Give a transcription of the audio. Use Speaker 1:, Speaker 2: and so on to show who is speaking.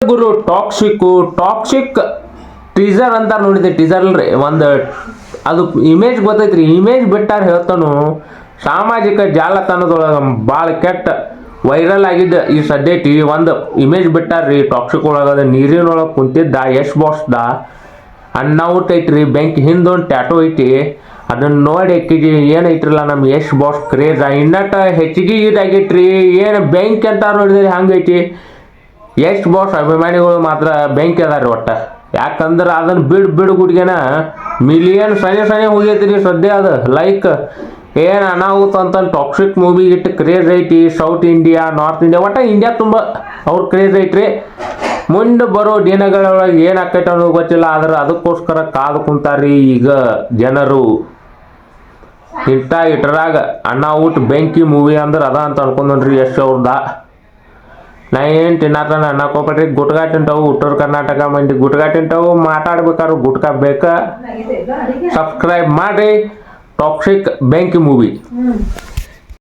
Speaker 1: ಗುರು toxic teaser ಅಂತ ನೋಡಿದೆ. Teaser ಅಲ್ರಿ, ಒಂದು ಅದು ಇಮೇಜ್ ಗೊತ್ತೈತ್ರಿ. ಇಮೇಜ್ ಬಿಟ್ಟಾರ ಹೇಳ್ತಾನು. ಸಾಮಾಜಿಕ ಜಾಲತಾಣದೊಳಗೆ ಭಾಳ ಕೆಟ್ಟ ವೈರಲ್ ಆಗಿದ್ದ ಈ ಸದ್ಯಕ್ಕೆ ಒಂದು ಇಮೇಜ್ ಬಿಟ್ಟಾರ್ರಿ. ಟಾಕ್ಸಿಕ್ ಒಳಗದ ನೀರಿನೊಳಗೆ ಕುಂತಿದ್ದ ಯಶ್ ಬಾಸ್ದ ಅಣ್ಣೌಟ್ ಐತ್ರಿ. ಬೆಂಕಿ ಹಿಂದೊಂದು ಟ್ಯಾಟೋ ಐತಿ. ಅದನ್ನ ನೋಡಿ ಅಕ್ಕಿಗೆ ಏನೈತ್ರಲ್ಲ ನಮ್ಮ ಯಶ್ ಬಾಸ್ ಕ್ರೇಜ್ ಇನ್ನಟ ಹೆಚ್ಚಿಗೆ ಇದಾಗೈತ್ರಿ. ಏನು ಬೆಂಕಿ ಅಂತ ನೋಡಿದ್ರಿ ಹಂಗೈತಿ. ಯಶ್ ಬಾಸ್ ಅಭಿಮಾನಿಗಳು ಮಾತ್ರ ಬೆಂಕಿ ಅದಾರ ಒಟ್ಟ. ಯಾಕಂದ್ರೆ ಅದನ್ನ ಬಿಡು ಗುಡ್ಗೆನ ಮಿಲಿಯನ್ ಸನಿ ಹೋಗೈತ್ರಿ ಸದ್ಯ. ಅದು ಲೈಕ್ ಏನು ಅನಾಹುತ ಅಂತ ಟಾಕ್ಸಿಕ್ ಮೂವಿ ಇಟ್ಟು ಕ್ರೇಜ್ ಐತಿ. ಸೌತ್ ಇಂಡಿಯಾ, ನಾರ್ತ್ ಇಂಡಿಯಾ, ಒಟ್ಟ ಇಂಡಿಯಾ ತುಂಬ ಅವ್ರ ಕ್ರೇಜ್ ಐತ್ರಿ. ಮುಂದೆ ಬರೋ ದಿನಗಳೊಳಗೆ ಏನು ಆಕೈತೆ ಅನ್ನೋದು ಗೊತ್ತಿಲ್ಲ. ಆದ್ರೆ ಅದಕ್ಕೋಸ್ಕರ ಕಾದು ಕುಂತಾರ್ರಿ ಈಗ ಜನರು. ಇಟ್ರಾಗ ಅನಾಹುತ ಬೆಂಕಿ ಮೂವಿ ಅಂದ್ರೆ ಅದ ಅಂತ ಅನ್ಕೊಂಡ್ರಿ ಯಶ್ ಅವ್ರದ. ನಾ ಏನು ತಿನ್ನತಾನ ಅನ್ನಕೋಬೇಡ್ರಿ. ಗುಟ್ಕಾ ತಿಂತಾವು ಉತ್ತರ ಕರ್ನಾಟಕ ಮಂದಿ. ಗುಟ್ಕಾ ತಿಂತಾವು, ಮಾತಾಡ್ಬೇಕಾದ್ರು ಗುಟ್ಕಾ ಬೇಕಾ. ಸಬ್ಸ್ಕ್ರೈಬ್ ಮಾಡ್ರಿ ಟಾಕ್ಸಿಕ್ ಬೆಂಕಿ ಮೂವಿ.